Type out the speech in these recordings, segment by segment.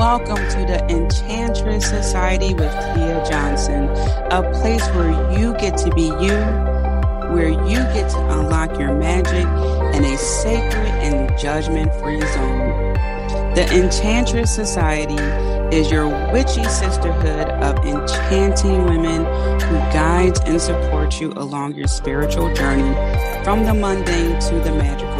welcome to the Enchantress Society with Tia Johnson, a place where you get to be you, where you get to unlock your magic in a sacred and judgment-free zone. The Enchantress Society is your witchy sisterhood of enchanting women who guides and supports you along your spiritual journey from the mundane to the magical.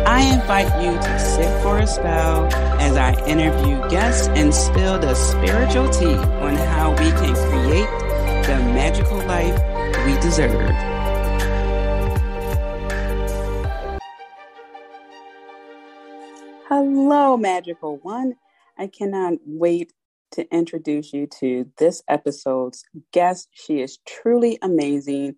I invite you to sit for a spell as I interview guests and spill the spiritual tea on how we can create the magical life we deserve. Hello, Magical One. I cannot wait to introduce you to this episode's guest. She is truly amazing.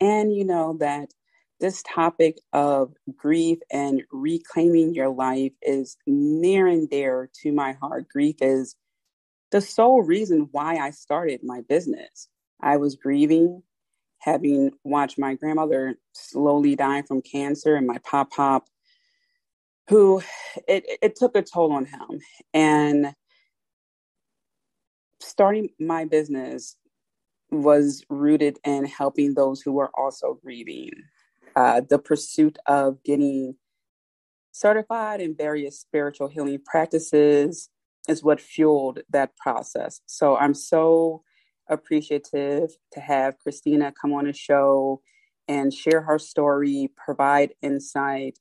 And you know that this topic of grief and reclaiming your life is near and dear to my heart. Grief is the sole reason why I started my business. I was grieving, having watched my grandmother slowly die from cancer, and my pop, who it took a toll on him. And starting my business was rooted in helping those who were also grieving. The pursuit of getting certified in various spiritual healing practices is what fueled that process. So I'm so appreciative to have Christina come on the show and share her story, provide insight,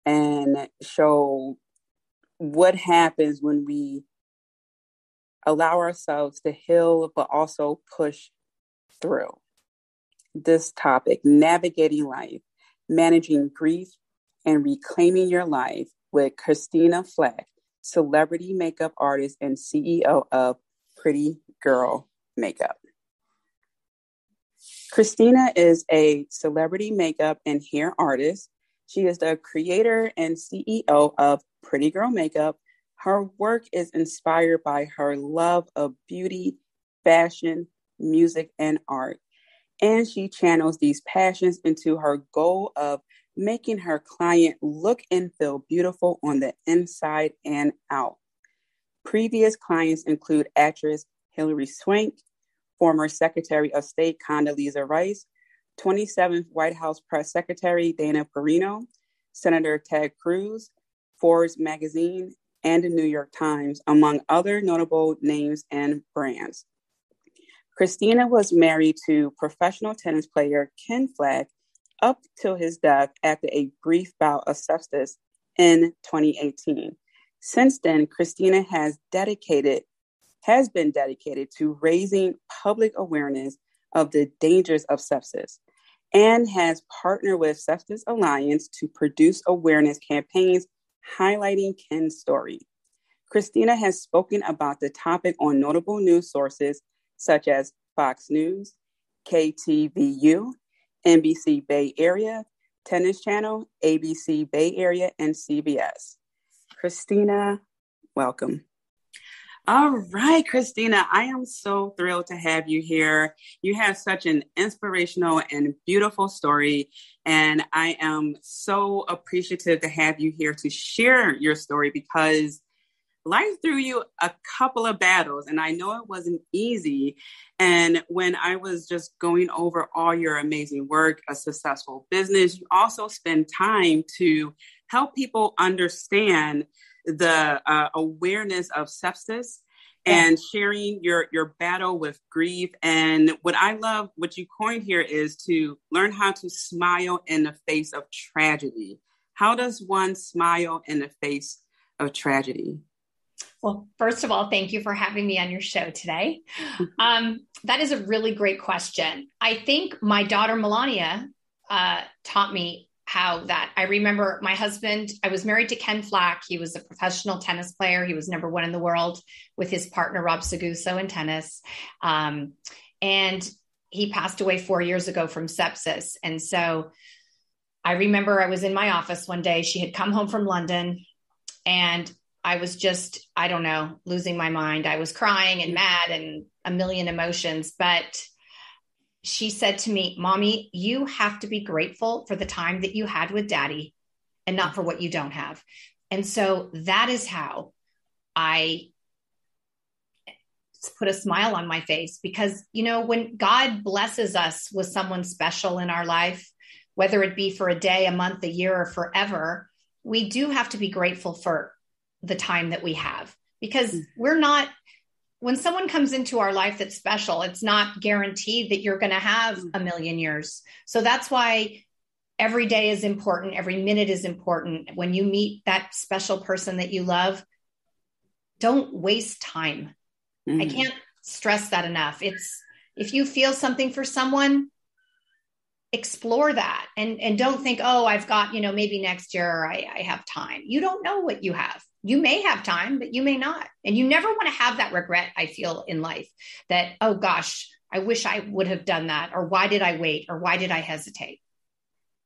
and show what happens when we allow ourselves to heal, but also push through. This topic, navigating life, managing grief, and reclaiming your life, with Christina Flach, celebrity makeup artist and CEO of Pretty Girl Makeup. Christina is a celebrity makeup and hair artist. She is the creator and CEO of Pretty Girl Makeup. Her work is inspired by her love of beauty, fashion, music, and art. And she channels these passions into her goal of making her client look and feel beautiful on the inside and out. Previous clients include actress Hilary Swank, former Secretary of State Condoleezza Rice, 27th White House Press Secretary Dana Perino, Senator Ted Cruz, Forbes magazine, and the New York Times, among other notable names and brands. Christina was married to professional tennis player Ken Flach up till his death after a brief bout of sepsis in 2018. Since then, Christina has been dedicated to raising public awareness of the dangers of sepsis and has partnered with Sepsis Alliance to produce awareness campaigns highlighting Ken's story. Christina has spoken about the topic on notable news sources such as Fox News, KTVU, NBC Bay Area, Tennis Channel, ABC Bay Area, and CBS. Christina, welcome. All right, Christina, I am so thrilled to have you here. You have such an inspirational and beautiful story, and I am so appreciative to have you here to share your story because life threw you a couple of battles, and I know it wasn't easy. And when I was just going over all your amazing work, a successful business, you also spend time to help people understand the awareness of sepsis and sharing your battle with grief. And what I love, what you coined here, is to learn how to smile in the face of tragedy. How does one smile in the face of tragedy? Well, first of all, thank you for having me on your show today. That is a really great question. I think my daughter, Melania, taught me how that. I remember my husband, I was married to Ken Flach. He was a professional tennis player. He was #1 in the world with his partner, Rob Seguso, in tennis. And he passed away 4 years ago from sepsis. And so I remember I was in my office one day. She had come home from London, and I was just, I don't know, losing my mind. I was crying and mad and a million emotions. But she said to me, "Mommy, you have to be grateful for the time that you had with Daddy and not for what you don't have." And so that is how I put a smile on my face because, when God blesses us with someone special in our life, whether it be for a day, a month, a year, or forever, we do have to be grateful for the time that we have, because when someone comes into our life that's special, it's not guaranteed that you're going to have a million years. So that's why every day is important. Every minute is important. When you meet that special person that you love, don't waste time. I can't stress that enough. If you feel something for someone, explore that and don't think, oh, I've got, maybe next year I have time. You don't know what you have. You may have time, but you may not. And you never want to have that regret, I feel, in life that, oh gosh, I wish I would have done that. Or why did I wait? Or why did I hesitate?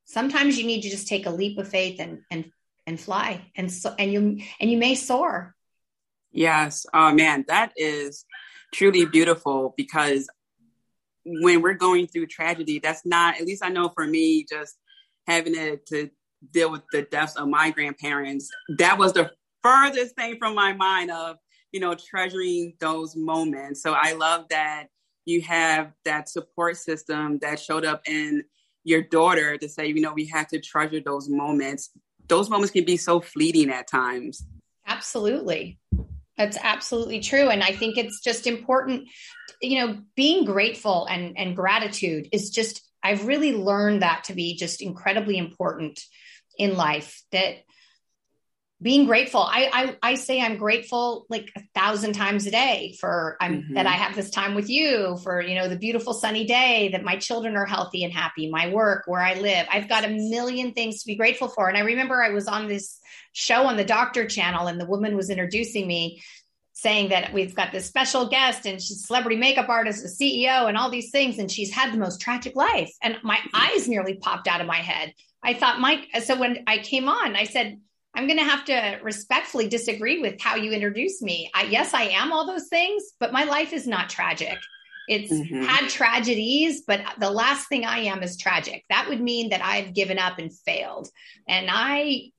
Sometimes you need to just take a leap of faith and fly. And you may soar. Yes. Oh man, that is truly beautiful, because when we're going through tragedy, that's not, at least I know for me, just having to deal with the deaths of my grandparents, that was the furthest thing from my mind of, treasuring those moments. So I love that you have that support system that showed up in your daughter to say, we have to treasure those moments. Those moments can be so fleeting at times. Absolutely. That's absolutely true. And I think it's just important, being grateful and gratitude is just, I've really learned that to be just incredibly important in life, that being grateful, I say I'm grateful like 1,000 times a day for that I have this time with you, for, the beautiful sunny day, that my children are healthy and happy, my work, where I live. I've got a million things to be grateful for. And I remember I was on this show on the Doctor Channel, and the woman was introducing me, saying that we've got this special guest and she's a celebrity makeup artist, a CEO, and all these things. And she's had the most tragic life. And my eyes nearly popped out of my head. I thought, so when I came on, I said, I'm going to have to respectfully disagree with how you introduced me. Yes, I am all those things, but my life is not tragic. It's had tragedies, but the last thing I am is tragic. That would mean that I've given up and failed. And I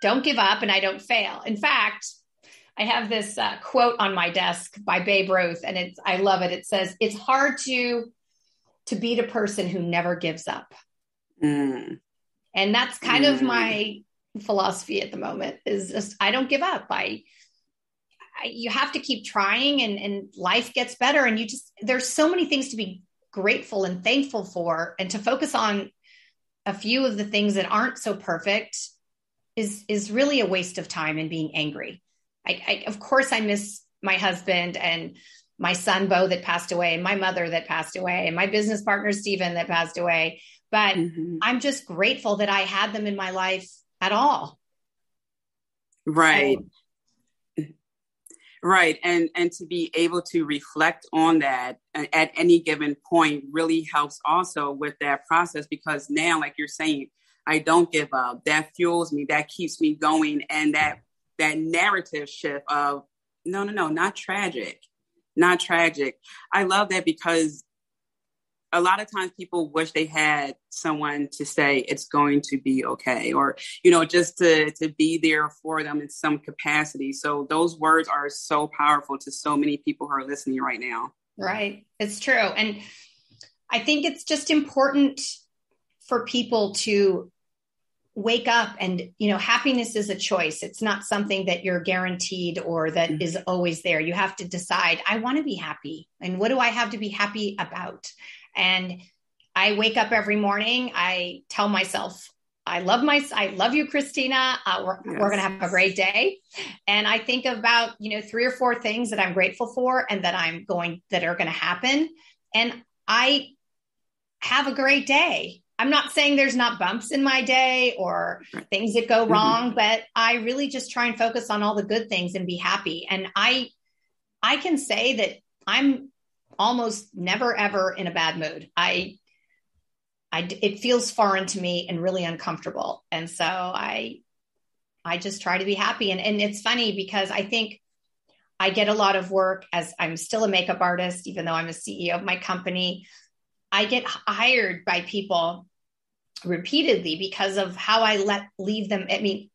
don't give up and I don't fail. In fact, I have this quote on my desk by Babe Ruth, and I love it. It says, it's hard to beat a person who never gives up. And that's kind of my philosophy at the moment, is just, I don't give up. You have to keep trying, and life gets better. And there's so many things to be grateful and thankful for, and to focus on a few of the things that aren't so perfect is really a waste of time and being angry. Of course, I miss my husband and my son, Bo, that passed away, and my mother that passed away, and my business partner, Stephen, that passed away. But I'm just grateful that I had them in my life at all. Right. Right. And to be able to reflect on that at any given point really helps also with that process, because now, like you're saying, I don't give up. That fuels me. That keeps me going. And that narrative shift of no, not tragic. I love that, because a lot of times people wish they had someone to say it's going to be okay, or, just to be there for them in some capacity. So those words are so powerful to so many people who are listening right now. Right. It's true. And I think it's just important for people to wake up, and, happiness is a choice. It's not something that you're guaranteed or that is always there. You have to decide, I want to be happy. And what do I have to be happy about? And I wake up every morning. I tell myself, I love you, Christina. We're going to have a great day. And I think about, 3 or 4 things that I'm grateful for and that are going to happen. And I have a great day. I'm not saying there's not bumps in my day or things that go wrong, but I really just try and focus on all the good things and be happy. And I can say that I'm almost never, ever in a bad mood. It feels foreign to me and really uncomfortable. And so I just try to be happy. And it's funny, because I think I get a lot of work, as I'm still a makeup artist, even though I'm a CEO of my company. I get hired by people repeatedly because of how I leave them. I mean,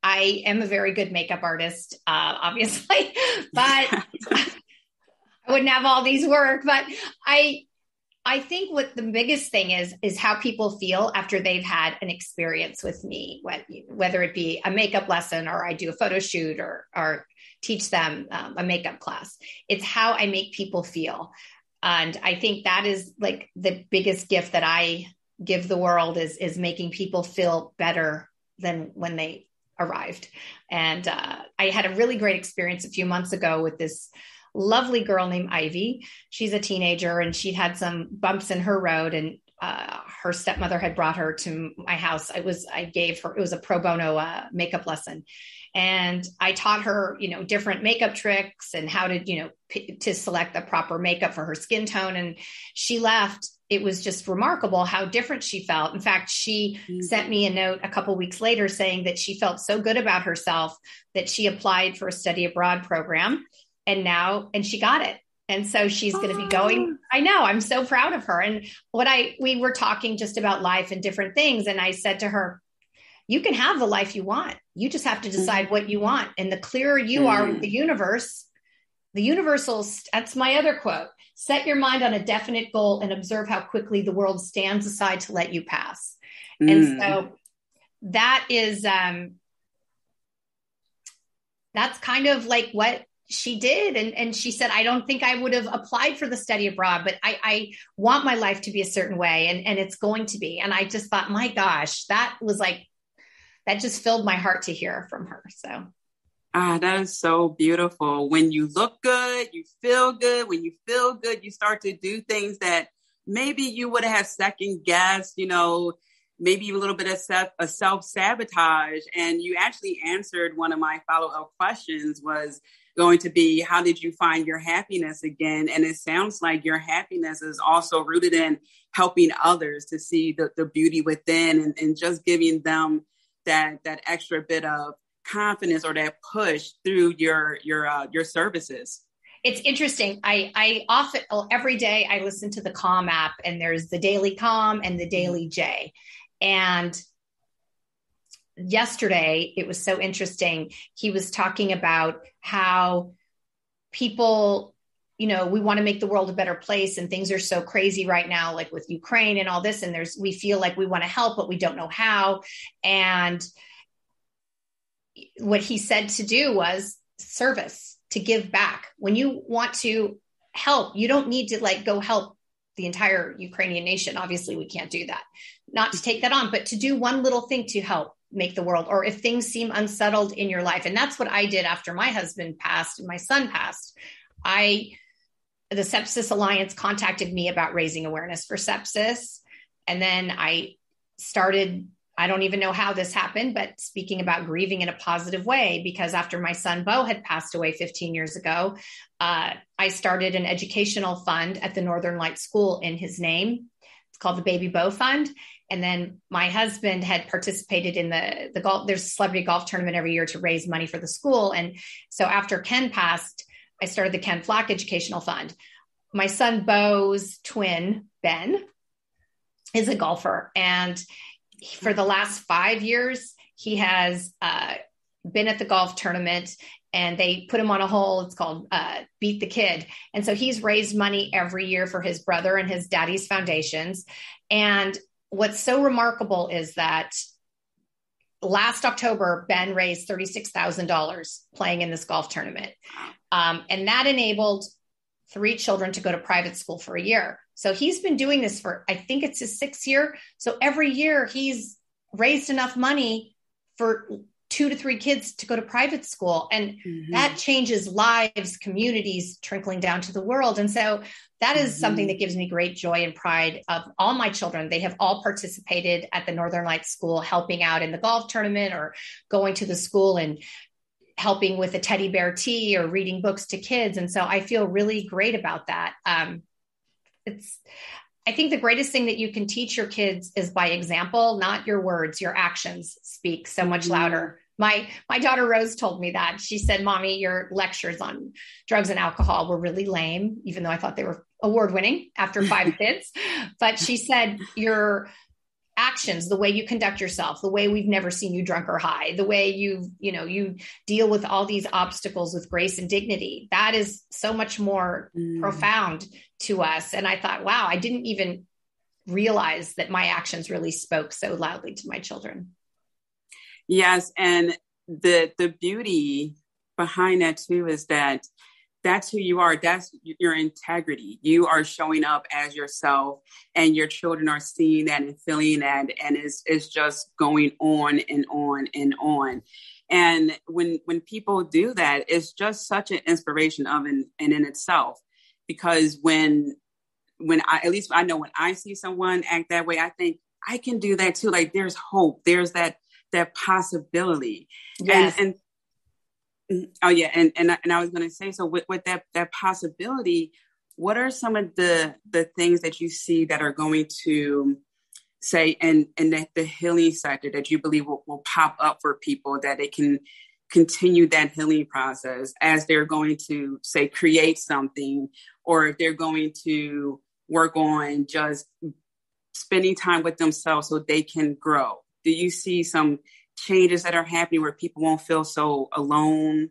I am a very good makeup artist, obviously, but I wouldn't have all these work, but I think what the biggest thing is how people feel after they've had an experience with me, whether it be a makeup lesson or I do a photo shoot or teach them a makeup class. It's how I make people feel. And I think that is like the biggest gift that I give the world is making people feel better than when they arrived. And I had a really great experience a few months ago with this lovely girl named Ivy. She's a teenager and she'd had some bumps in her road, and her stepmother had brought her to my house. It was a pro bono makeup lesson. And I taught her, different makeup tricks and how to, to select the proper makeup for her skin tone. And she left. It was just remarkable how different she felt. In fact, she sent me a note a couple of weeks later saying that she felt so good about herself that she applied for a study abroad program. And she got it. And so she's going to be going. I know, I'm so proud of her. And we were talking just about life and different things. And I said to her, you can have the life you want. You just have to decide what you want. And the clearer you are with the universe will, that's my other quote, set your mind on a definite goal and observe how quickly the world stands aside to let you pass. And so that is, that's kind of like what she did. And she said, I don't think I would have applied for the study abroad, but I want my life to be a certain way. And it's going to be. And I just thought, my gosh, that just filled my heart to hear from her. So. That is so beautiful. When you look good, you feel good. When you feel good, you start to do things that maybe you would have second guessed, maybe a little bit of self-sabotage. And you actually answered one of my follow-up questions was going to be, how did you find your happiness again? And it sounds like your happiness is also rooted in helping others to see the beauty within and just giving them that extra bit of confidence or that push through your services. It's interesting. I often, every day I listen to the Calm app, and there's the Daily Calm and the Daily J. And yesterday it was so interesting. He was talking about how people, we want to make the world a better place, and things are so crazy right now, like with Ukraine and all this. And we feel like we want to help, but we don't know how. And what he said to do was service, to give back. When you want to help, you don't need to go help the entire Ukrainian nation. Obviously we can't do that, not to take that on, but to do one little thing to help make the world, or if things seem unsettled in your life. And that's what I did after my husband passed and my son passed. The Sepsis Alliance contacted me about raising awareness for sepsis. And then I started, I don't even know how this happened, but speaking about grieving in a positive way, because after my son, Bo, had passed away 15 years ago, I started an educational fund at the Northern Lights School in his name. It's called the Baby Bo Fund. And then my husband had participated in the golf. There's a celebrity golf tournament every year to raise money for the school. And so after Ken passed, I started the Ken Flach Educational Fund. My son, Bo's twin, Ben, is a golfer. And for the last 5 years, he has been at the golf tournament, and they put him on a hole. It's called Beat the Kid. And so he's raised money every year for his brother and his daddy's foundations. And what's so remarkable is that last October, Ben raised $36,000 playing in this golf tournament. And that enabled 3 children to go to private school for a year. So he's been doing this for, I think it's his 6th year. So every year he's raised enough money for 2 to 3 kids to go to private school. And that changes lives, communities, trickling down to the world. And so that is something that gives me great joy and pride of all my children. They have all participated at the Northern Lights School, helping out in the golf tournament or going to the school and helping with a teddy bear tea or reading books to kids. And so I feel really great about that. I think the greatest thing that you can teach your kids is by example, not your words. Your actions speak so much louder. My daughter Rose told me that. She said, "Mommy, your lectures on drugs and alcohol were really lame," even though I thought they were award-winning after 5 kids. But she said, "Your actions, the way you conduct yourself, the way we've never seen you drunk or high, the way you deal with all these obstacles with grace and dignity. That is so much more profound to us. And I thought, wow, I didn't even realize that my actions really spoke so loudly to my children. Yes. And the beauty behind that too is that that's who you are. That's your integrity. You are showing up as yourself, and your children are seeing that and feeling that. And it's just going on and on and on. And when people do that, it's just such an inspiration of and in itself, because when at least I know when I see someone act that way, I think I can do that too. Like there's hope. There's that possibility. Yes. And oh yeah. And I was going to say, so with that possibility, what are some of the things that you see that are going to say in the healing sector that you believe will pop up for people, that they can continue that healing process as they're going to say, create something, or if they're going to work on just spending time with themselves so they can grow? Do you see some changes that are happening where people won't feel so alone?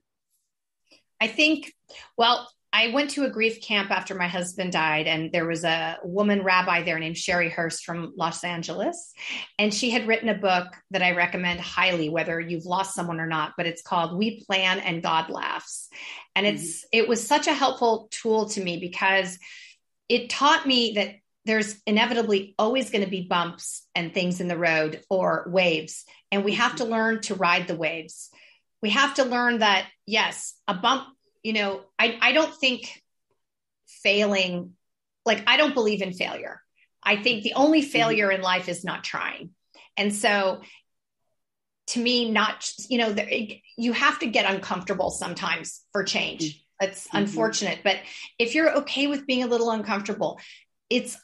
I think, well, I went to a grief camp after my husband died, and there was a woman rabbi there named Sherry Hurst from Los Angeles. And she had written a book that I recommend highly, whether you've lost someone or not, but it's called We Plan and God Laughs. And it was such a helpful tool to me, because it taught me that there's inevitably always going to be bumps and things in the road, or waves. And we have to learn to ride the waves. We have to learn that, yes, a bump, I don't think failing, like, I don't believe in failure. I think the only failure in life is not trying. And so to me, you have to get uncomfortable sometimes for change. It's unfortunate, but if you're okay with being a little uncomfortable, it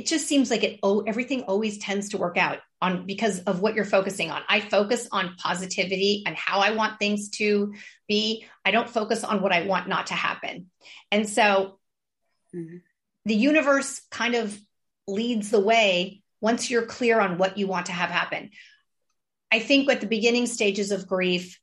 just seems like everything always tends to work out because of what you're focusing on. I focus on positivity and how I want things to be. I don't focus on what I want not to happen. And so the universe kind of leads the way once you're clear on what you want to have happen. I think at the beginning stages of grief,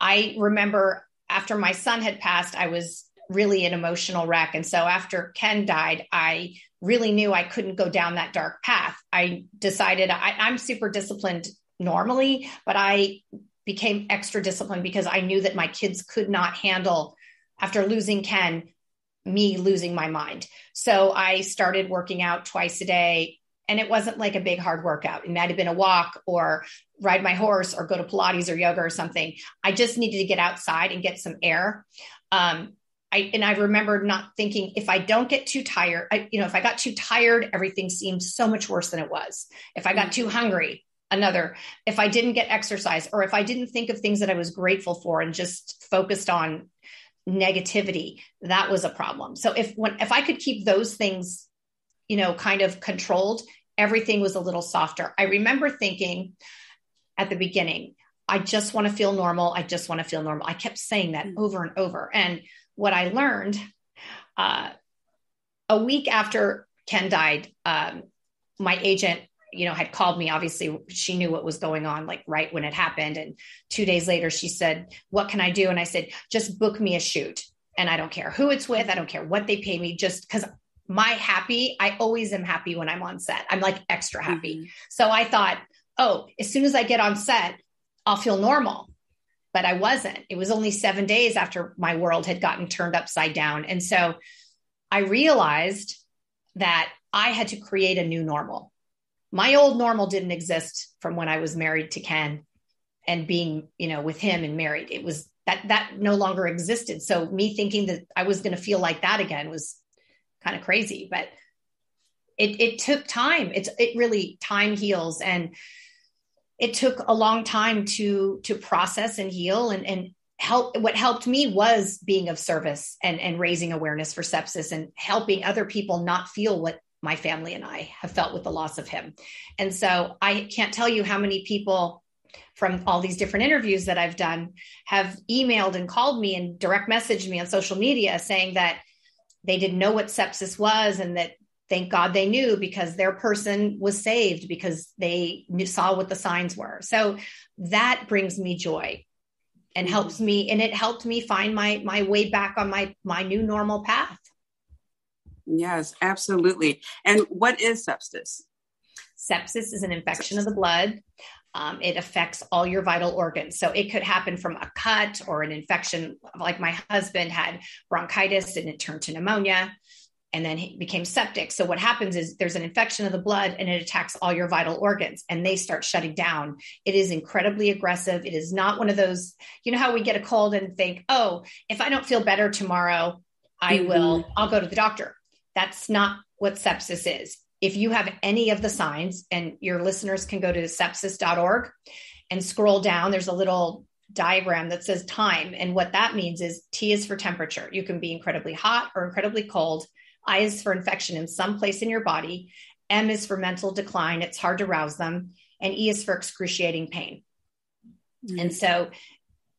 I remember after my son had passed, I was really an emotional wreck. And so after Ken died, I really knew I couldn't go down that dark path. I decided I'm super disciplined normally, but I became extra disciplined because I knew that my kids could not handle, after losing Ken, me losing my mind. So I started working out twice a day, and it wasn't like a big hard workout. It might have been a walk or ride my horse or go to Pilates or yoga or something. I just needed to get outside and get some air. I remember not thinking, if I don't get too tired, if I got too tired, everything seemed so much worse than it was. If I got too hungry, if I didn't get exercise, or if I didn't think of things that I was grateful for and just focused on negativity, that was a problem. So if I could keep those things, kind of controlled, everything was a little softer. I remember thinking at the beginning, I just want to feel normal. I just want to feel normal. I kept saying that over and over. And what I learned, a week after Ken died, my agent, had called me. Obviously, she knew what was going on, like right when it happened. And 2 days later, she said, "What can I do?" And I said, "Just book me a shoot. And I don't care who it's with. I don't care what they pay me, just because I always am happy when I'm on set. I'm like extra happy." So I thought, as soon as I get on set, I'll feel normal. But I wasn't. It was only 7 days after my world had gotten turned upside down. And so I realized that I had to create a new normal. My old normal didn't exist from when I was married to Ken and being, with him and married. It was that no longer existed. So me thinking that I was going to feel like that again was kind of crazy, but it took time. It really, time heals. And it took a long time to process and heal and help. What helped me was being of service and raising awareness for sepsis and helping other people not feel what my family and I have felt with the loss of him. And so I can't tell you how many people from all these different interviews that I've done have emailed and called me and direct messaged me on social media saying that they didn't know what sepsis was and that thank God they knew, because their person was saved because they saw what the signs were. So that brings me joy and helps me. And it helped me find my way back on my new normal path. Yes, absolutely. And what is sepsis? Sepsis is an infection of the blood. It affects all your vital organs. So it could happen from a cut or an infection. Like my husband had bronchitis and it turned to pneumonia, and then he became septic. So what happens is there's an infection of the blood and it attacks all your vital organs and they start shutting down. It is incredibly aggressive. It is not one of those, you know, how we get a cold and think, oh, if I don't feel better tomorrow, I'll go to the doctor. That's not what sepsis is. If you have any of the signs, and your listeners can go to sepsis.org and scroll down, there's a little diagram that says time. And what that means is T is for temperature. You can be incredibly hot or incredibly cold. I is for infection in some place in your body. M is for mental decline. It's hard to rouse them. And E is for excruciating pain. Mm-hmm. And so,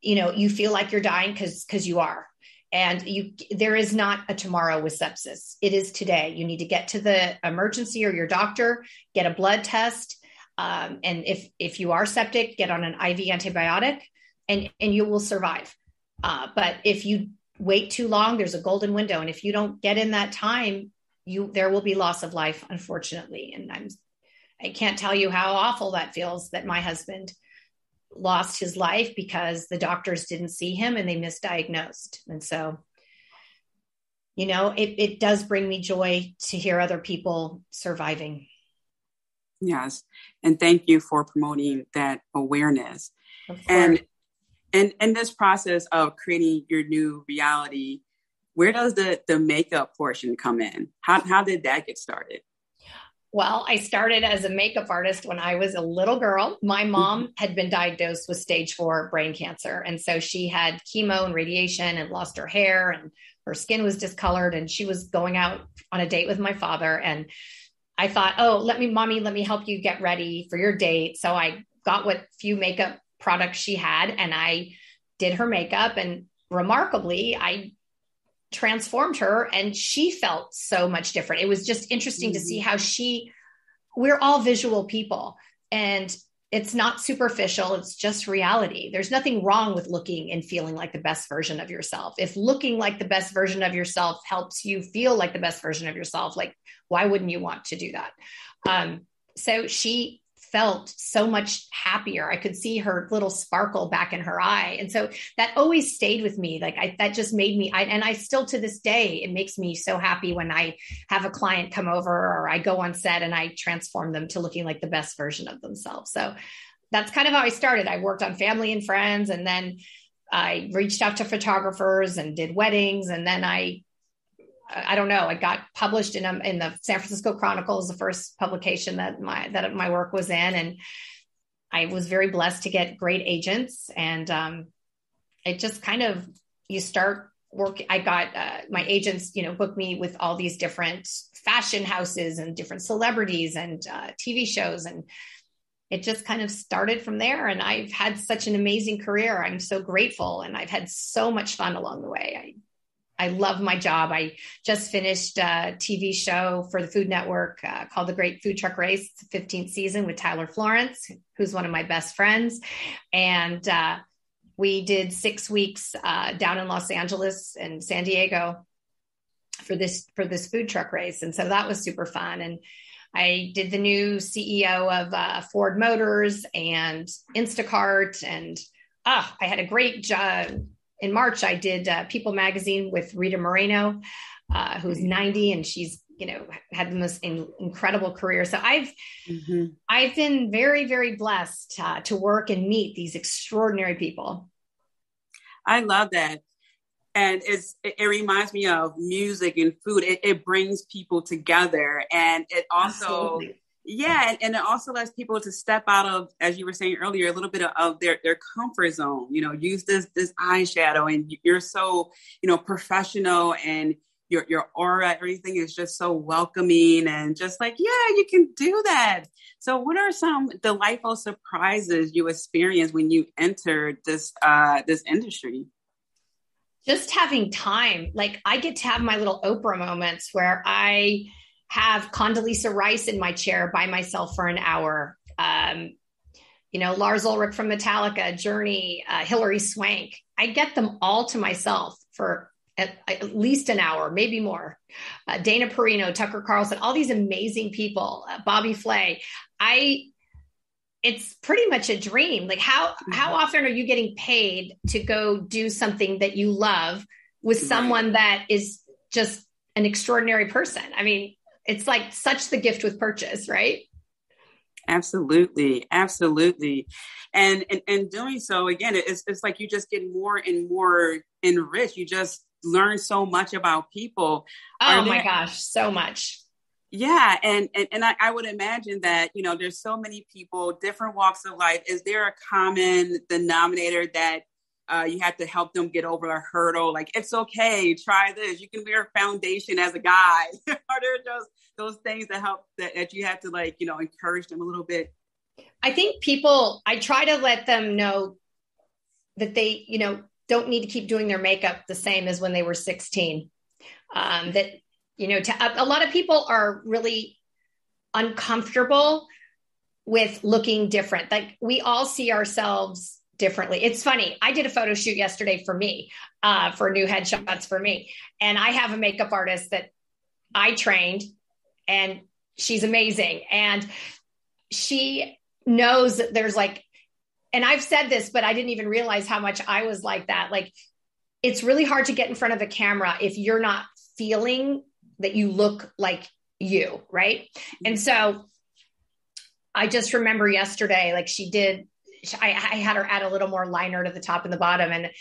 you know, you feel like you're dying because you are. And there is not a tomorrow with sepsis. It is today. You need to get to the emergency or your doctor, get a blood test. And if you are septic, get on an IV antibiotic and you will survive. But if you wait too long, there's a golden window. And if you don't get in that time, there will be loss of life, unfortunately. And I can't tell you how awful that feels, that my husband lost his life because the doctors didn't see him and they misdiagnosed. And so, you know, it does bring me joy to hear other people surviving. Yes. And thank you for promoting that awareness. And in this process of creating your new reality, where does the makeup portion come in? How did that get started? Well, I started as a makeup artist when I was a little girl. My mom had been diagnosed with stage 4 brain cancer. And so she had chemo and radiation and lost her hair and her skin was discolored. And she was going out on a date with my father. And I thought, oh, let me help you get ready for your date. So I got what few makeup products she had and I did her makeup. And remarkably, I transformed her and she felt so much different. It was just interesting to see how we're all visual people and it's not superficial. It's just reality. There's nothing wrong with looking and feeling like the best version of yourself. If looking like the best version of yourself helps you feel like the best version of yourself, like, why wouldn't you want to do that? So she felt so much happier. I could see her little sparkle back in her eye. And so that always stayed with me. Like that just made me, and I still to this day, it makes me so happy when I have a client come over or I go on set and I transform them to looking like the best version of themselves. So that's kind of how I started. I worked on Family and Friends, and then I reached out to photographers and did weddings. And then I don't know, I got published in the San Francisco Chronicle, the first publication that my work was in. And I was very blessed to get great agents. And it just kind of, you start work. I got my agents, booked me with all these different fashion houses and different celebrities and TV shows. And it just kind of started from there. And I've had such an amazing career. I'm so grateful. And I've had so much fun along the way. I love my job. I just finished a TV show for the Food Network called The Great Food Truck Race, 15th season with Tyler Florence, who's one of my best friends. And we did 6 weeks down in Los Angeles and San Diego for this food truck race. And so that was super fun. And I did the new CEO of Ford Motors and Instacart. And I had a great job. In March, I did People Magazine with Rita Moreno, who's 90, and she's, had the most incredible career. So I've been very, very blessed to work and meet these extraordinary people. I love that. And it reminds me of music and food. It brings people together, and it also... Absolutely. Yeah. And it also allows people to step out of, as you were saying earlier, a little bit of their comfort zone, use this eyeshadow, and you're so, professional, and your aura, everything is just so welcoming and just like, yeah, you can do that. So what are some delightful surprises you experienced when you entered this industry? Just having time. Like I get to have my little Oprah moments where I have Condoleezza Rice in my chair by myself for an hour. Lars Ulrich from Metallica, Journey, Hilary Swank. I get them all to myself for at least an hour, maybe more. Dana Perino, Tucker Carlson, all these amazing people, Bobby Flay. It's pretty much a dream. Like how often are you getting paid to go do something that you love with someone that is just an extraordinary person? I mean, it's like such the gift with purchase, right? Absolutely. Absolutely. And doing so, again, it's like you just get more and more enriched. You just learn so much about people. Oh my gosh, so much. Yeah. And I would imagine that, there's so many people, different walks of life. Is there a common denominator that you have to help them get over a hurdle? Like, it's okay, try this. You can wear a foundation as a guy. Are there just those things that help that you have to encourage them a little bit? I think I try to let them know that they, don't need to keep doing their makeup the same as when they were 16. A lot of people are really uncomfortable with looking different. Like we all see ourselves differently. It's funny. I did a photo shoot yesterday for me, for new headshots for me. And I have a makeup artist that I trained, and she's amazing. And she knows that there's and I've said this, but I didn't even realize how much I was like that. Like, it's really hard to get in front of a camera if you're not feeling that you look like you, right? And so I just remember yesterday, I had her add a little more liner to the top and the bottom. And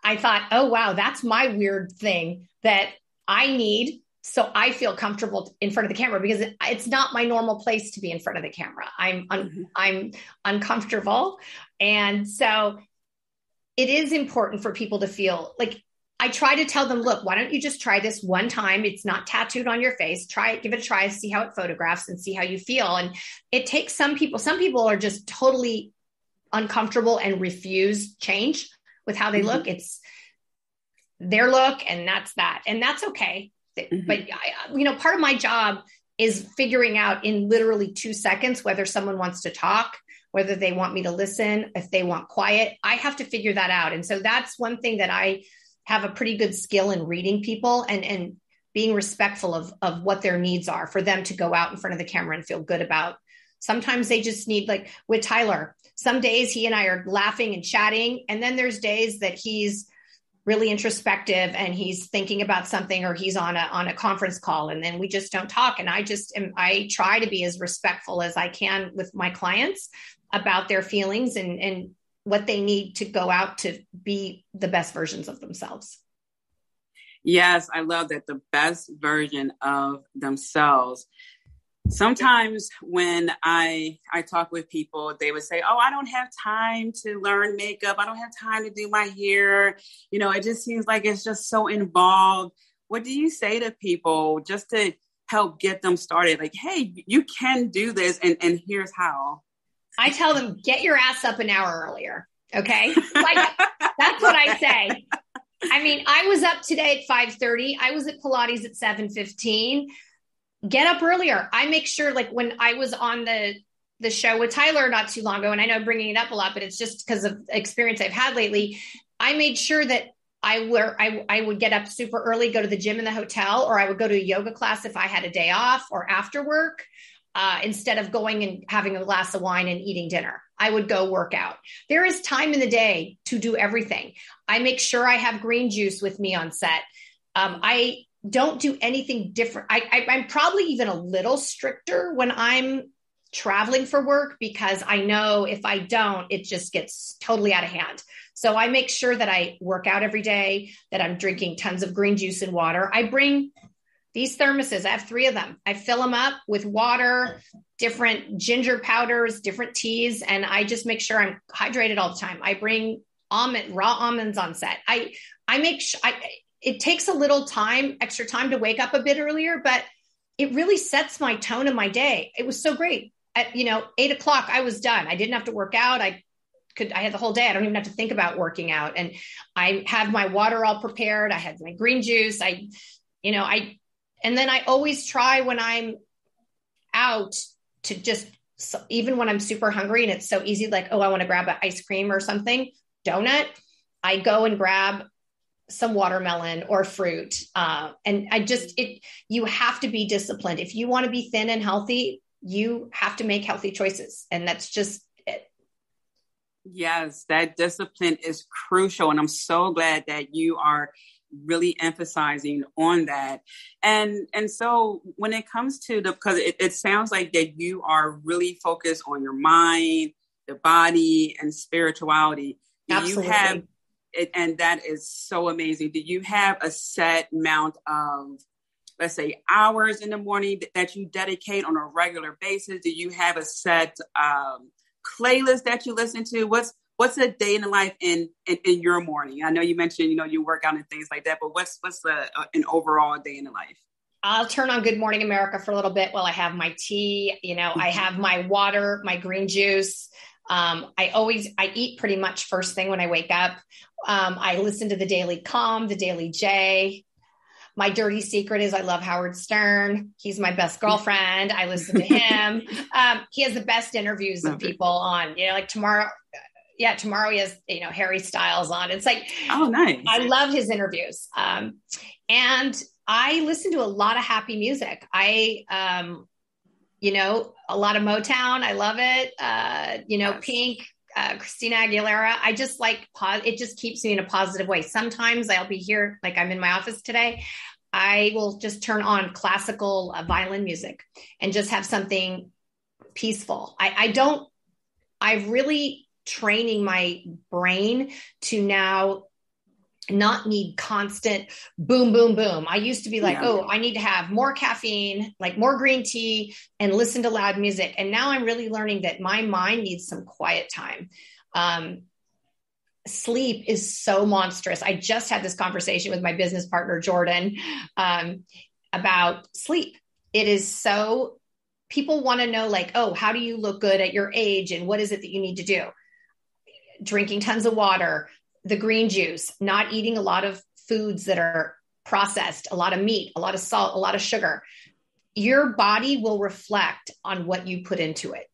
I thought, oh, wow, that's my weird thing that I need. So I feel comfortable in front of the camera because it's not my normal place to be in front of the camera. I'm uncomfortable. And so it is important for people to feel like, I try to tell them, look, why don't you just try this one time? It's not tattooed on your face. Try it, give it a try, see how it photographs and see how you feel. And it takes some people are just totally uncomfortable and refuse change with how they look. It's their look, and that's that. And that's okay. But part of my job is figuring out in literally 2 seconds, whether someone wants to talk, whether they want me to listen, if they want quiet. I have to figure that out. And so that's one thing that I have a pretty good skill in reading people and being respectful of what their needs are for them to go out in front of the camera and feel good about. Sometimes they just need, like with Tyler, some days he and I are laughing and chatting. And then there's days that he's really introspective and he's thinking about something, or he's on a conference call, and then we just don't talk. And I try to be as respectful as I can with my clients about their feelings and what they need to go out to be the best versions of themselves. Yes, I love that, the best version of themselves. Sometimes when I talk with people, they would say, oh, I don't have time to learn makeup. I don't have time to do my hair. It just seems like it's just so involved. What do you say to people just to help get them started? Like, hey, you can do this, and here's how. I tell them, get your ass up an hour earlier. Okay. That's what I say. I mean, I was up today at 5:30. I was at Pilates at 7:15. Get up earlier. I make sure, like when I was on the show with Tyler not too long ago, and I know I'm bringing it up a lot, but it's just because of experience I've had lately. I made sure that I would get up super early, go to the gym in the hotel, or I would go to a yoga class if I had a day off or after work. Instead of going and having a glass of wine and eating dinner, I would go work out. There is time in the day to do everything. I make sure I have green juice with me on set. I don't do anything different. I'm probably even a little stricter when I'm traveling for work, because I know if I don't, it just gets totally out of hand. So I make sure that I work out every day, that I'm drinking tons of green juice and water. I bring these thermoses. I have 3 of them. I fill them up with water, different ginger powders, different teas, and I just make sure I'm hydrated all the time. I bring raw almonds on set. I make sure it takes a little time, extra time to wake up a bit earlier, but it really sets my tone in my day. It was so great. At 8 o'clock, I was done. I didn't have to work out. I had the whole day. I don't even have to think about working out. And I have my water all prepared. I had my green juice. And then I always try when I'm out to just, even when I'm super hungry and it's so easy, like, oh, I want to grab an ice cream or something, donut, I go and grab some watermelon or fruit. And you have to be disciplined. If you want to be thin and healthy, you have to make healthy choices. And that's just it. Yes, that discipline is crucial. And I'm so glad that you are really emphasizing on that. And so when it comes to because it sounds like that you are really focused on your mind, the body, and spirituality. Do Absolutely. you have it? And that is so amazing. Do you have a set amount of, let's say, hours in the morning that you dedicate on a regular basis? Do you have a set playlist that you listen to? What's a day in the life in your morning? I know you mentioned, you work out and things like that, but what's an overall day in the life? I'll turn on Good Morning America for a little bit while I have my tea. I have my water, my green juice. I eat pretty much first thing when I wake up. I listen to the Daily Calm, the Daily J. My dirty secret is I love Howard Stern. He's my best girlfriend. I listen to him. He has the best interviews of people on, like tomorrow. Yeah, tomorrow he has, Harry Styles on. It's like, oh, nice. I love his interviews. And I listen to a lot of happy music. A lot of Motown. I love it. Yes. Pink, Christina Aguilera. I just like, it just keeps me in a positive way. Sometimes I'll be here, like I'm in my office today. I will just turn on classical violin music and just have something peaceful. I've really training my brain to now not need constant boom, boom, boom. I used to be like, I need to have more caffeine, like more green tea and listen to loud music. And now I'm really learning that my mind needs some quiet time. Sleep is so monstrous. I just had this conversation with my business partner, Jordan, about sleep. It is so, people want to know like, oh, how do you look good at your age? And what is it that you need to do? Drinking tons of water, the green juice, not eating a lot of foods that are processed, a lot of meat, a lot of salt, a lot of sugar. Your body will reflect on what you put into it.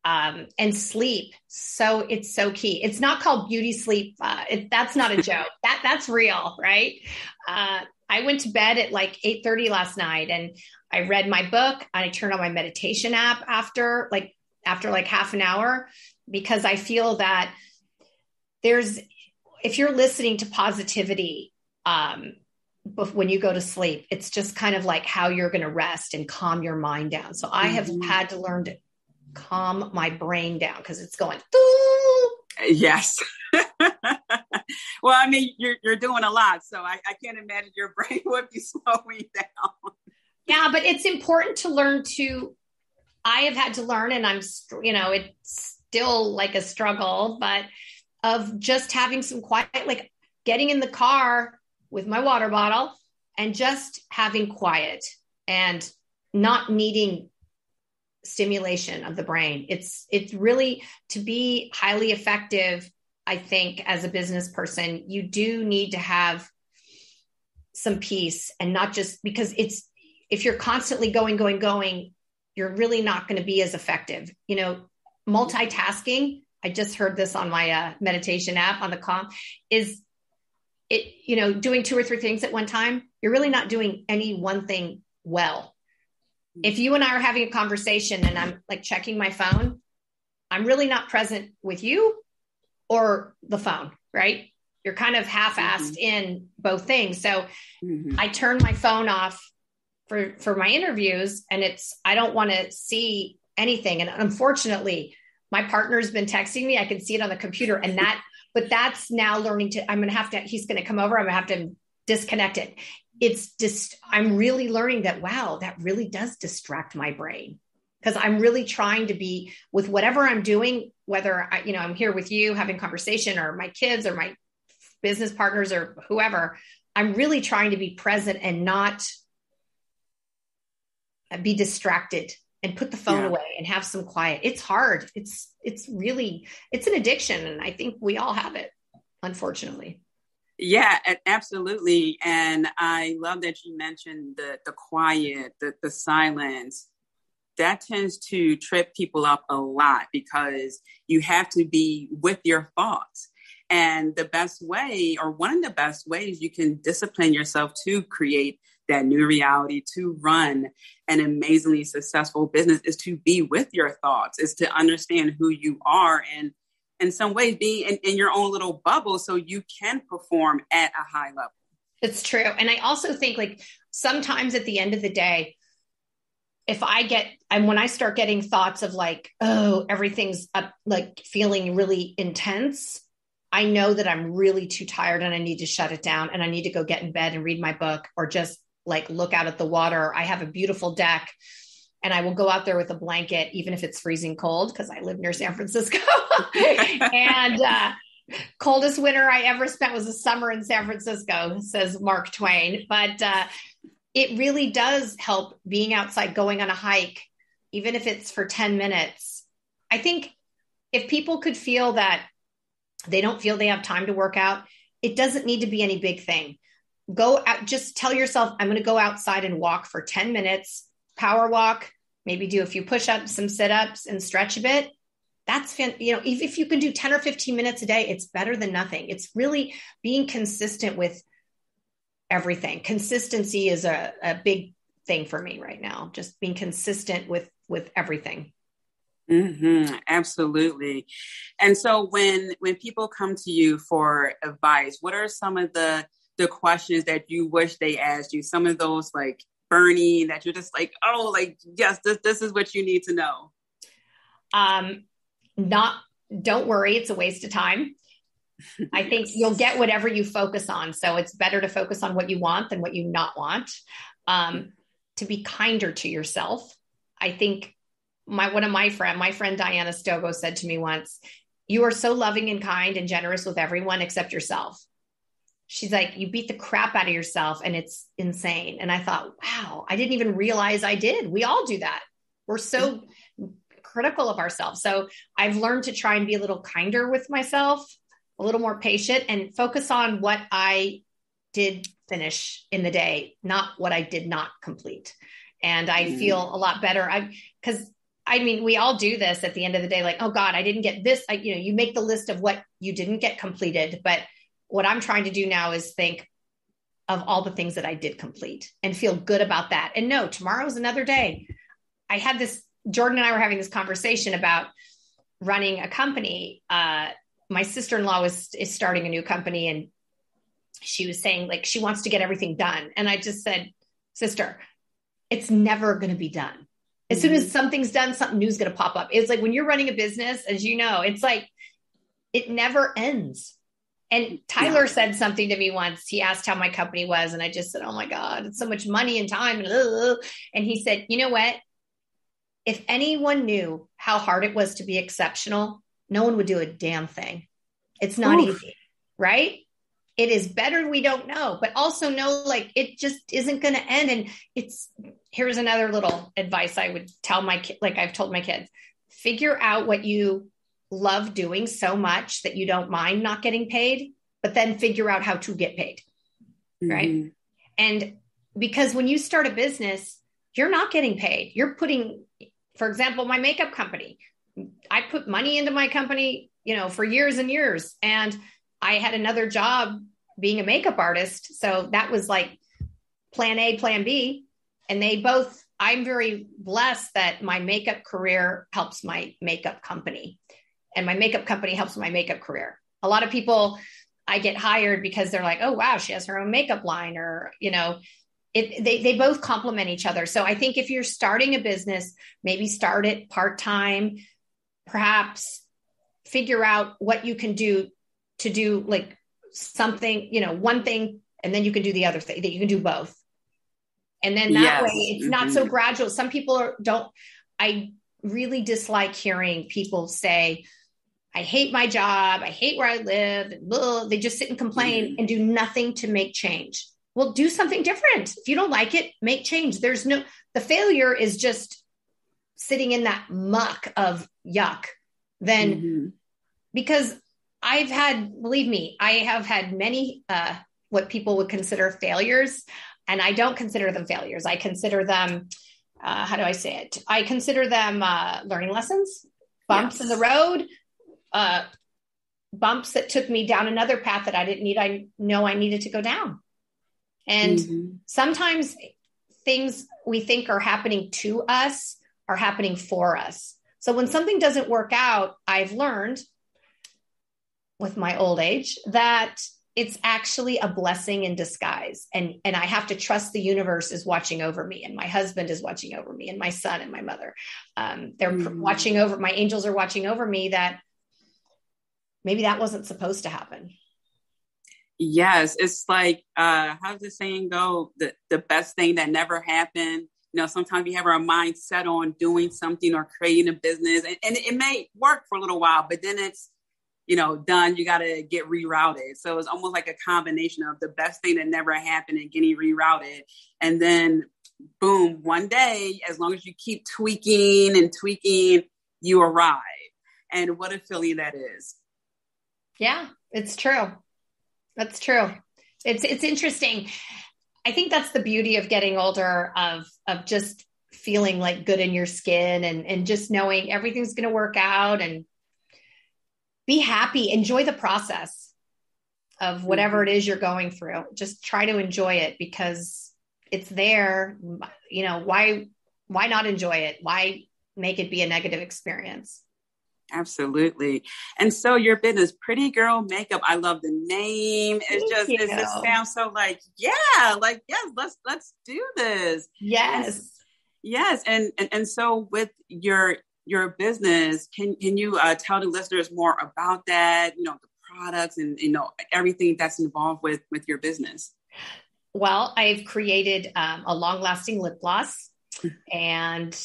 And sleep. So it's so key. It's not called beauty sleep. That's not a joke. That's real, right? I went to bed at like 8:30 last night and I read my book and I turned on my meditation app after half an hour, because I feel that if you're listening to positivity, when you go to sleep, it's just kind of like how you're going to rest and calm your mind down. So I have had to learn to calm my brain down because it's going, doo! Yes. Well, I mean, you're doing a lot, so I can't imagine your brain would be slowing down. Yeah, but it's important to learn I have had to learn, and it's still like a struggle, but of just having some quiet, like getting in the car with my water bottle and just having quiet and not needing stimulation of the brain. It's really, to be highly effective, I think, as a business person, you do need to have some peace, and not just because if you're constantly going, you're really not going to be as effective. Multitasking, I just heard this on my meditation app on the Calm, is it, doing 2 or 3 things at one time. You're really not doing any one thing well. If you and I are having a conversation and I'm like checking my phone, I'm really not present with you or the phone, right? You're kind of half-assed in both things. So I turn my phone off for my interviews, and I don't want to see anything. And unfortunately, my partner's been texting me. I can see it on the computer, but that's now learning he's going to come over. I'm going to have to disconnect it. It's just, I'm really learning that, wow, that really does distract my brain, because I'm really trying to be with whatever I'm doing, whether I'm here with you having conversation, or my kids or my business partners or whoever. I'm really trying to be present and not be distracted, and put the phone away and have some quiet. It's hard. It's an addiction. And I think we all have it, unfortunately. Yeah, absolutely. And I love that you mentioned the quiet, the silence. That tends to trip people up a lot because you have to be with your thoughts. And the best way, or one of the best ways you can discipline yourself to create that new reality, to run an amazingly successful business, is to be with your thoughts, is to understand who you are, and in some ways be in your own little bubble so you can perform at a high level. It's true. And I also think like sometimes at the end of the day, when I start getting thoughts of like, oh, everything's up, like feeling really intense, I know that I'm really too tired and I need to shut it down and I need to go get in bed and read my book or just like look out at the water. I have a beautiful deck and I will go out there with a blanket, even if it's freezing cold, because I live near San Francisco. And coldest winter I ever spent was a summer in San Francisco, says Mark Twain. But it really does help being outside, going on a hike, even if it's for 10 minutes. I think if people could feel that they don't feel they have time to work out, it doesn't need to be any big thing. Go out, just tell yourself, I'm going to go outside and walk for 10 minutes, power walk, maybe do a few push-ups, some sit-ups and stretch a bit. That's, if you can do 10 or 15 minutes a day, it's better than nothing. It's really being consistent with everything. Consistency is a big thing for me right now. Just being consistent with everything. Mm-hmm, absolutely. And so when people come to you for advice, what are some of the questions that you wish they asked you? Some of those like burning that you're just like, oh, like, yes, this is what you need to know. Don't worry. It's a waste of time. I think you'll get whatever you focus on. So it's better to focus on what you want than what you not want. To be kinder to yourself. I think my friend Diana Stogo said to me once, you are so loving and kind and generous with everyone except yourself. She's like, you beat the crap out of yourself and it's insane. And I thought, wow, I didn't even realize I did. We all do that. We're so critical of ourselves. So I've learned to try and be a little kinder with myself, a little more patient, and focus on what I did finish in the day, not what I did not complete. And I feel a lot better. Because we all do this at the end of the day, like, oh God, I didn't get this. You make the list of what you didn't get completed. But what I'm trying to do now is think of all the things that I did complete and feel good about that. And no, tomorrow's another day. Jordan and I were having this conversation about running a company. My sister-in-law is starting a new company, and she was saying like, she wants to get everything done. And I just said, sister, it's never going to be done. As soon as something's done, something new is going to pop up. It's like when you're running a business, as you know, it's like, it never ends. And Tyler said something to me once. He asked how my company was. And I just said, oh my God, it's so much money and time. And he said, you know what? If anyone knew how hard it was to be exceptional, no one would do a damn thing. It's not easy, right? It is better we don't know, but also know like it just isn't going to end. And here's another little advice I would tell my kid, like I've told my kids, figure out what you love doing so much that you don't mind not getting paid, but then figure out how to get paid, right? And because when you start a business, you're not getting paid. You're putting, for example, my makeup company, I put money into my company, for years and years. And I had another job being a makeup artist. So that was like plan A, plan B. And I'm very blessed that my makeup career helps my makeup company. And my makeup company helps my makeup career. A lot of people, I get hired because they're like, oh, wow, she has her own makeup line, or, they both complement each other. So I think if you're starting a business, maybe start it part-time, perhaps figure out what you can do to do like something, one thing, and then you can do the other thing, that you can do both. And then that way it's not so gradual. Some people I really dislike hearing people say, I hate my job, I hate where I live, and blah, they just sit and complain and do nothing to make change. Well, do something different. If you don't like it, make change. The failure is just sitting in that muck of yuck. Then because believe me, I have had many, what people would consider failures, and I don't consider them failures. I consider them, how do I say it? I consider them learning lessons, bumps in the road, bumps that took me down another path that I know I needed to go down. And sometimes things we think are happening to us are happening for us. So when something doesn't work out, I've learned with my old age that it's actually a blessing in disguise. And I have to trust the universe is watching over me, and my husband is watching over me, and my son and my mother. They're watching over, my angels are watching over me, that maybe that wasn't supposed to happen. Yes. It's like, how's the saying go? The best thing that never happened. Sometimes we have our mind set on doing something or creating a business, and it may work for a little while, but then it's, done, you got to get rerouted. So it's almost like a combination of the best thing that never happened and getting rerouted. And then boom, one day, as long as you keep tweaking and tweaking, you arrive. And what a feeling that is. Yeah, it's true. That's true. It's interesting. I think that's the beauty of getting older, of just feeling like good in your skin, and just knowing everything's going to work out, and be happy, enjoy the process of whatever it is you're going through. Just try to enjoy it because it's there. Why not enjoy it? Why make it be a negative experience? Absolutely. And so your business, Pretty Girl Makeup, I love the name. It just sounds so like, yes, let's do this. Yes. Yes. And so with your business, can you tell the listeners more about that, the products and, everything that's involved with your business? Well, I've created a long-lasting lip gloss, and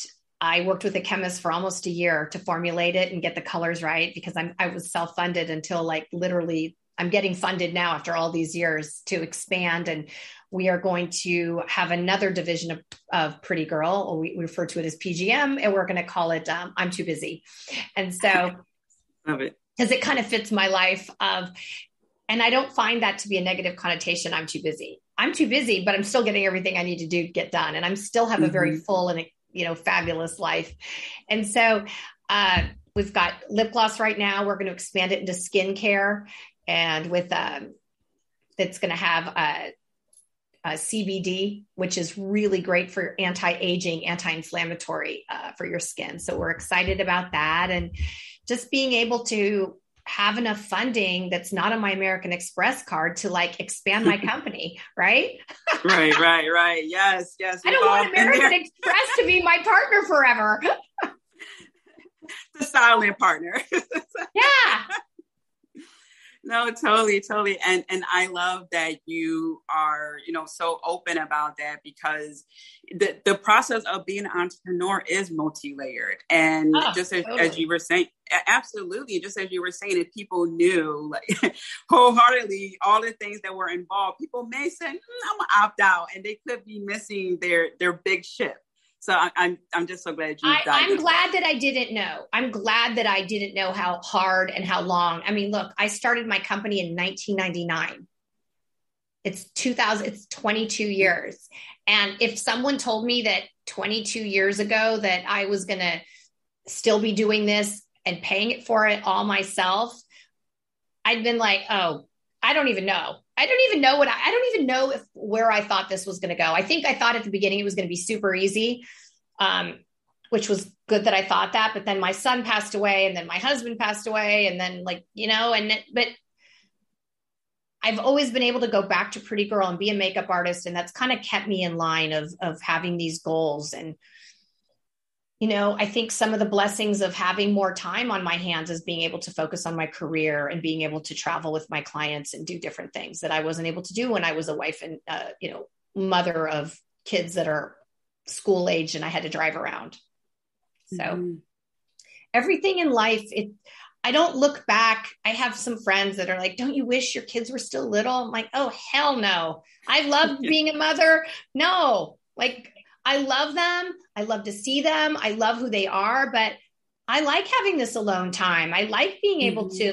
I worked with a chemist for almost a year to formulate it and get the colors right, because I was self-funded until literally I'm getting funded now after all these years to expand. And we are going to have another division of Pretty Girl, or we refer to it as PGM, and we're going to call it I'm Too Busy. And so, love it, because it kind of fits my life and I don't find that to be a negative connotation. I'm too busy, but I'm still getting everything I need to do, get done. And I'm still have a very full and fabulous life. And so we've got lip gloss right now. We're going to expand it into skincare, and with it's going to have a CBD, which is really great for anti-aging, anti-inflammatory for your skin. So we're excited about that, and just being able to have enough funding that's not on my American Express card to expand my company, right? Right. Yes. I don't want American Express to be my partner forever. The silent partner. Yeah. No, totally. And I love that you are, so open about that, because the process of being an entrepreneur is multi-layered. And as you were saying, absolutely. Just as you were saying, if people knew wholeheartedly all the things that were involved, people may say, I'm gonna opt out, and they could be missing their big ship. So I'm just so glad I'm glad that I didn't know. I'm glad that I didn't know how hard and how long. I mean, look, I started my company in 1999. It's 2000. It's 22 years. And if someone told me that 22 years ago that I was going to still be doing this and paying it for it all myself, I'd been like, oh, I don't even know. I don't even know where I thought this was going to go. I think I thought at the beginning it was going to be super easy, which was good that I thought that. But then my son passed away, and then my husband passed away, and then but I've always been able to go back to Pretty Girl and be a makeup artist, and that's kind of kept me in line of having these goals. And I think some of the blessings of having more time on my hands is being able to focus on my career and being able to travel with my clients and do different things that I wasn't able to do when I was a wife and, mother of kids that are school age and I had to drive around. So everything in life, I don't look back. I have some friends that are like, don't you wish your kids were still little? I'm like, oh, hell no. I love being a mother. No, I love them. I love to see them. I love who they are, but I like having this alone time. I like being able to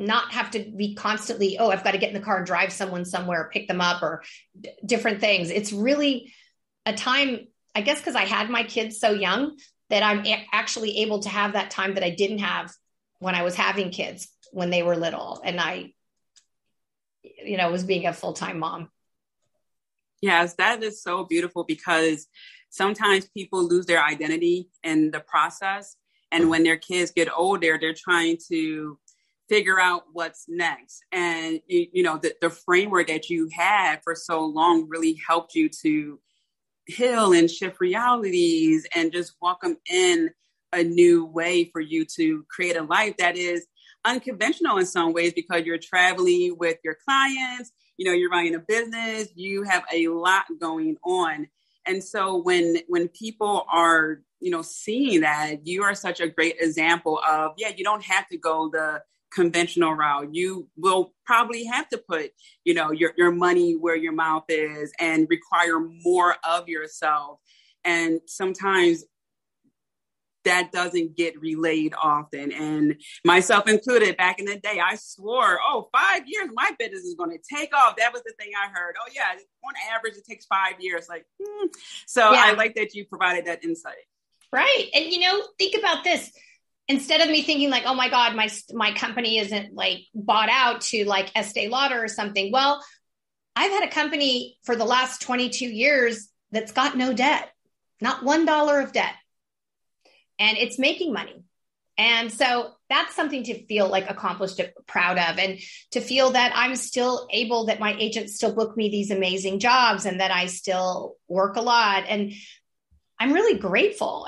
not have to be constantly, oh, I've got to get in the car and drive someone somewhere, pick them up, or different things. It's really a time, I guess, because I had my kids so young that I'm actually able to have that time that I didn't have when I was having kids when they were little. And I, was being a full-time mom. Yes, that is so beautiful, because sometimes people lose their identity in the process. And when their kids get older, they're trying to figure out what's next. And, the framework that you had for so long really helped you to heal and shift realities and just walk them in a new way for you to create a life that is unconventional in some ways, because you're traveling with your clients, you're running a business, you have a lot going on. And so when people are, seeing that, you are such a great example of, you don't have to go the conventional route. You will probably have to put, your money where your mouth is and require more of yourself. And sometimes that doesn't get relayed often. And myself included, back in the day, I swore, 5 years, my business is going to take off. That was the thing I heard. Oh yeah, on average, it takes 5 years. So yeah. I like that you provided that insight. Right. And, think about this. Instead of me thinking like, oh my God, my company isn't like bought out to like Estee Lauder or something. Well, I've had a company for the last 22 years that's got no debt, not $1 of debt. And it's making money. And so that's something to feel like accomplished, proud of, and to feel that I'm still able, that my agents still book me these amazing jobs and that I still work a lot. And I'm really grateful.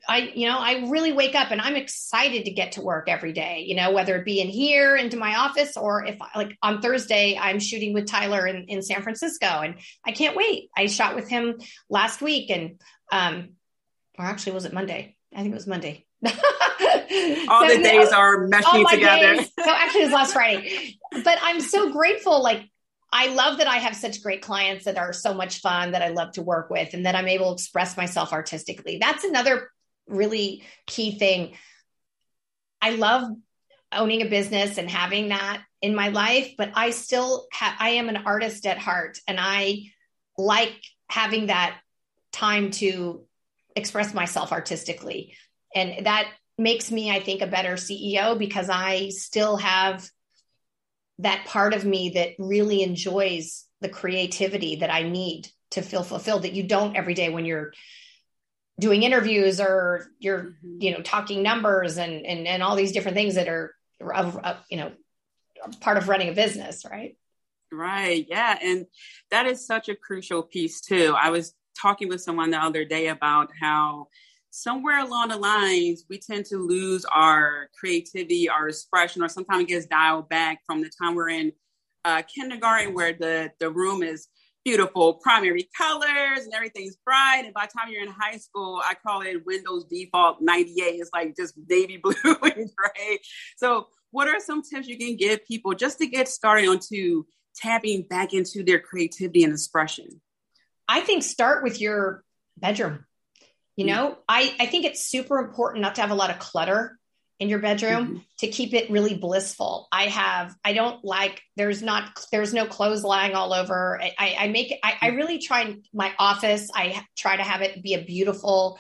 I really wake up and I'm excited to get to work every day, whether it be in here into my office, or if like on Thursday, I'm shooting with Tyler in San Francisco, and I can't wait. I shot with him last week, and, or actually was it Monday? I think it was Monday. All the days are meshing together. So actually it was last Friday, but I'm so grateful. Like, I love that I have such great clients that are so much fun, that I love to work with, and that I'm able to express myself artistically. That's another really key thing. I love owning a business and having that in my life, but I still I am an artist at heart, and I like having that time to express myself artistically. And that makes me, I think, a better CEO, because I still have that part of me that really enjoys the creativity that I need to feel fulfilled, that you don't every day when you're doing interviews or you're, talking numbers and all these different things that are, part of running a business. Right. Right. Yeah. And that is such a crucial piece too. I was talking with someone the other day about how somewhere along the lines, we tend to lose our creativity, our expression, or sometimes it gets dialed back from the time we're in kindergarten, where the room is beautiful, primary colors and everything's bright. And by the time you're in high school, I call it Windows default 98. It's like just navy blue and gray. So what are some tips you can give people just to get started onto tapping back into their creativity and expression? I think start with your bedroom. I think it's super important not to have a lot of clutter in your bedroom, to keep it really blissful. There's no clothes lying all over. I really try my office. I try to have it be a beautiful,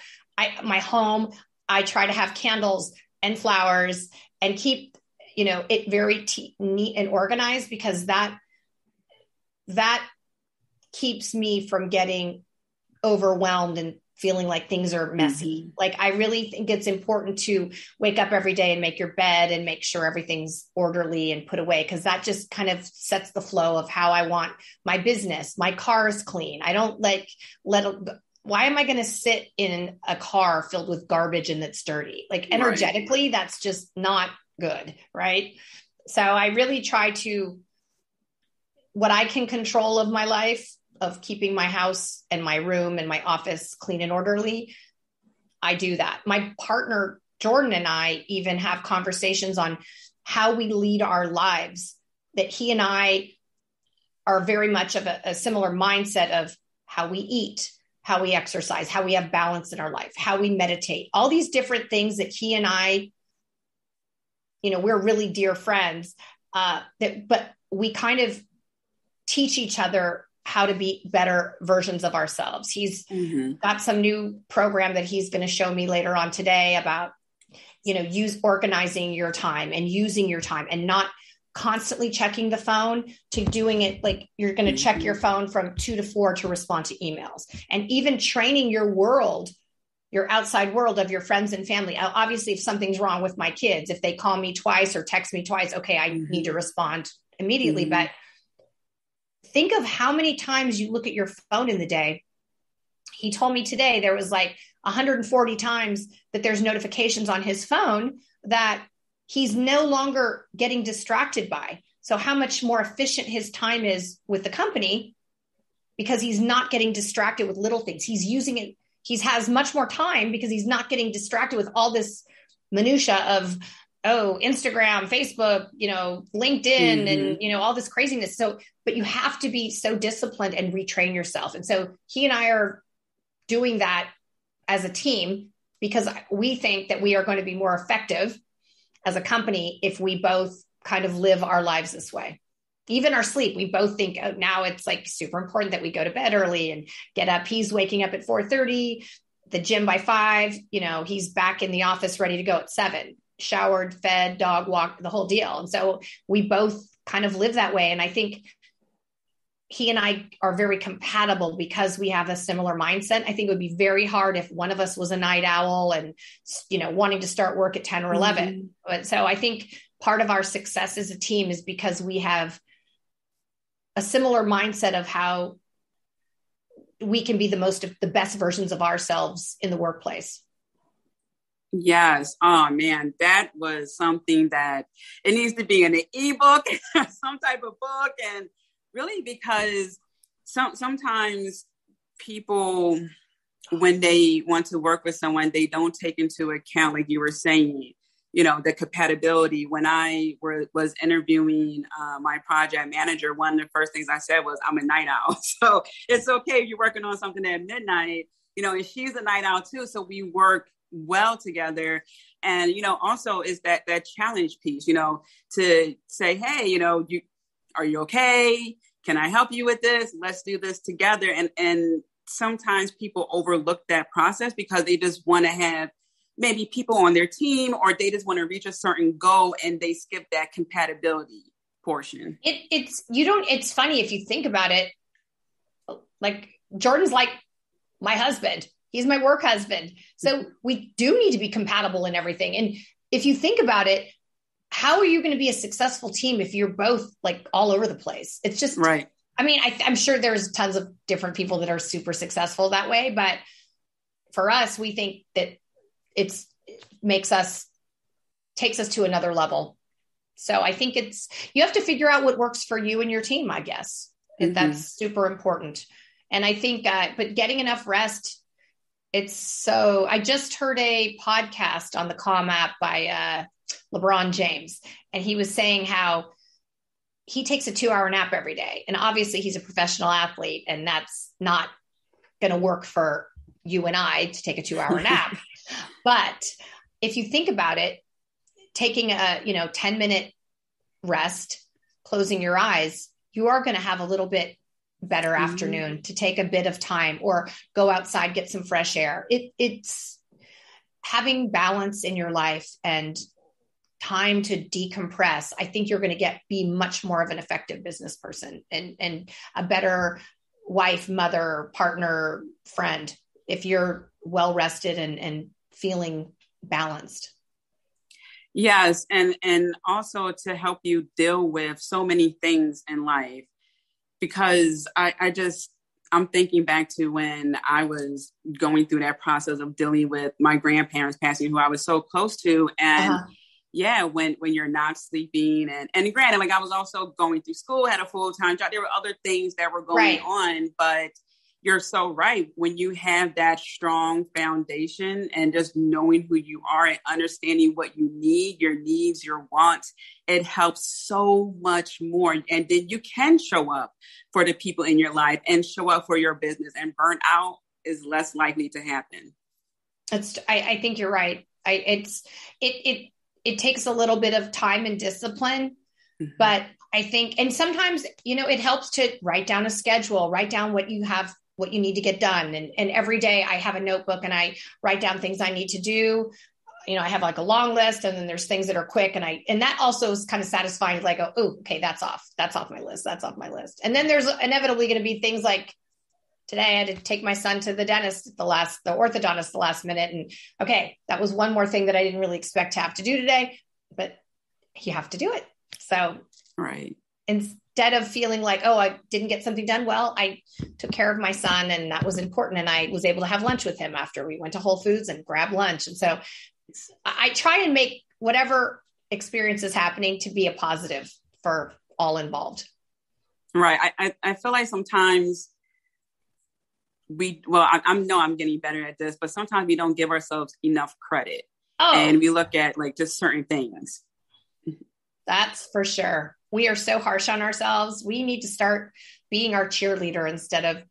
my home. I try to have candles and flowers and keep, it very neat and organized, because that keeps me from getting overwhelmed and feeling like things are messy. Like, I really think it's important to wake up every day and make your bed and make sure everything's orderly and put away, because that just kind of sets the flow of how I want my business. My car is clean. I don't why am I going to sit in a car filled with garbage and that's dirty? Like, energetically, that's just not good. Right. So I really try to, what I can control of my life, of keeping my house and my room and my office clean and orderly, I do that. My partner, Jordan, and I even have conversations on how we lead our lives, that he and I are very much of a similar mindset of how we eat, how we exercise, how we have balance in our life, how we meditate, all these different things that he and I we're really dear friends, but we kind of teach each other how to be better versions of ourselves. He's got some new program that he's going to show me later on today about, organizing your time and using your time and not constantly checking the phone, to doing it like you're going to check your phone from 2 to 4 to respond to emails, and even training your outside world of your friends and family. Obviously, if something's wrong with my kids, if they call me twice or text me twice, okay, I need to respond immediately. But think of how many times you look at your phone in the day. He told me today there was like 140 times that there's notifications on his phone that he's no longer getting distracted by. So how much more efficient his time is with the company, because he's not getting distracted with little things. He's using it. He has much more time because he's not getting distracted with all this minutia of, Instagram, Facebook, LinkedIn, and, all this craziness. So, but you have to be so disciplined and retrain yourself. And so he and I are doing that as a team, because we think that we are going to be more effective as a company if we both kind of live our lives this way. Even our sleep, we both think now it's like super important that we go to bed early and get up. He's waking up at 4:30, the gym by 5, he's back in the office ready to go at 7, showered, fed, dog walked, the whole deal. And so we both kind of live that way. And I think he and I are very compatible because we have a similar mindset. I think it would be very hard if one of us was a night owl and, wanting to start work at 10 or 11. But so I think part of our success as a team is because we have a similar mindset of how we can be the best versions of ourselves in the workplace. Yes. Oh man, that was something that it needs to be in an ebook, some type of book. And really, because sometimes people, when they want to work with someone, they don't take into account, like you were saying, the compatibility. When I was interviewing my project manager, one of the first things I said was, I'm a night owl. So it's okay if you're working on something at midnight, and she's a night owl too. So we work well together. And, also is that challenge piece, to say, hey, are you okay? Can I help you with this? Let's do this together. And sometimes people overlook that process because they just want to have maybe people on their team, or they just want to reach a certain goal and they skip that compatibility portion. It's funny if you think about it, like Jordan's like my husband. He's my work husband. So we do need to be compatible in everything. And if you think about it, how are you going to be a successful team if you're both like all over the place? It's just, right. I mean, I'm sure there's tons of different people that are super successful that way, but for us, we think that takes us to another level. So I think you have to figure out what works for you and your team, I guess. That's super important. And I think, but getting enough rest, I just heard a podcast on the Calm app by LeBron James. And he was saying how he takes a 2-hour nap every day. And obviously he's a professional athlete, and that's not going to work for you and I to take a 2-hour nap. But if you think about it, taking a 10-minute rest, closing your eyes, you are going to have a little bit better afternoon to take a bit of time or go outside, get some fresh air. It's having balance in your life and time to decompress. I think you're going to be much more of an effective business person and a better wife, mother, partner, friend, if you're well rested and feeling balanced. Yes. And also to help you deal with so many things in life, because I'm thinking back to when I was going through that process of dealing with my grandparents passing, who I was so close to. And when you're not sleeping and granted, like I was also going through school, had a full-time job. There were other things that were going on, but you're so right. When you have that strong foundation and just knowing who you are and understanding what you need, your needs, your wants, it helps so much more. And then you can show up for the people in your life and show up for your business, and burnout is less likely to happen. I think you're right. it takes a little bit of time and discipline, but I think, and sometimes, it helps to write down a schedule, write down what you need to get done. And every day I have a notebook and I write down things I need to do. I have like a long list, and then there's things that are quick. And that also is kind of satisfying. Like, oh, okay, that's off my list. That's off my list. And then there's inevitably going to be things like today I had to take my son to the dentist, the orthodontist the last minute. And okay, that was one more thing that I didn't really expect to have to do today, but you have to do it. So, right. Instead of feeling like, oh, I didn't get something done, well, I took care of my son, and that was important. And I was able to have lunch with him after we went to Whole Foods and grabbed lunch. And so I try and make whatever experience is happening to be a positive for all involved. Right. I feel like sometimes I'm getting better at this, but sometimes we don't give ourselves enough credit. Oh. And we look at like just certain things. That's for sure. We are so harsh on ourselves. We need to start being our cheerleader instead of,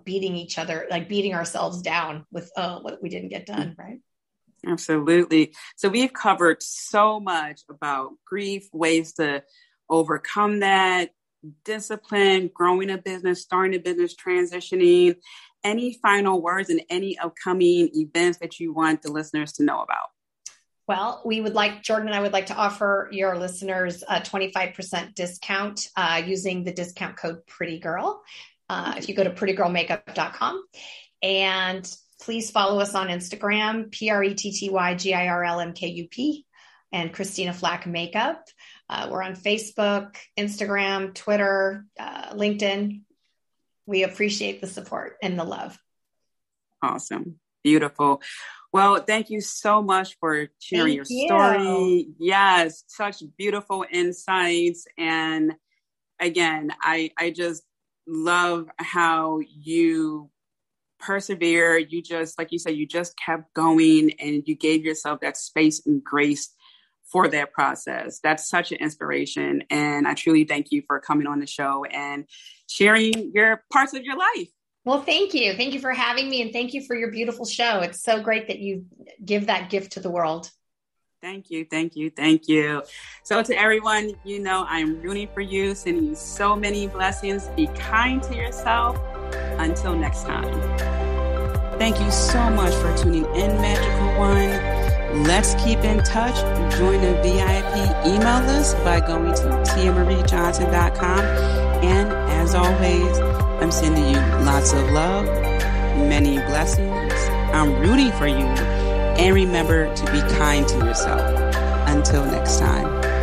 beating each other, like beating ourselves down with, what we didn't get done. Right. Absolutely. So we've covered so much about grief, ways to overcome that, discipline, growing a business, starting a business, transitioning. Any final words and any upcoming events that you want the listeners to know about? Well, Jordan and I would like to offer your listeners a 25% discount using the discount code PrettyGirl. If you go to prettygirlmakeup.com, and please follow us on Instagram, PrettyGirlMKUP, and Christina Flach Makeup. We're on Facebook, Instagram, Twitter, LinkedIn. We appreciate the support and the love. Awesome. Beautiful. Well, thank you so much for sharing your story. Yes, such beautiful insights. And again, I just love how you persevere. You just, like you said, you just kept going and you gave yourself that space and grace for that process. That's such an inspiration. And I truly thank you for coming on the show and sharing your parts of your life. Well, thank you. Thank you for having me. And thank you for your beautiful show. It's so great that you give that gift to the world. Thank you. Thank you. Thank you. So to everyone, I'm rooting for you, sending you so many blessings. Be kind to yourself. Until next time. Thank you so much for tuning in, Magical One. Let's keep in touch. Join the VIP email list by going to tiamariejohnson.com. And as always, I'm sending you lots of love, many blessings. I'm rooting for you. And remember to be kind to yourself. Until next time.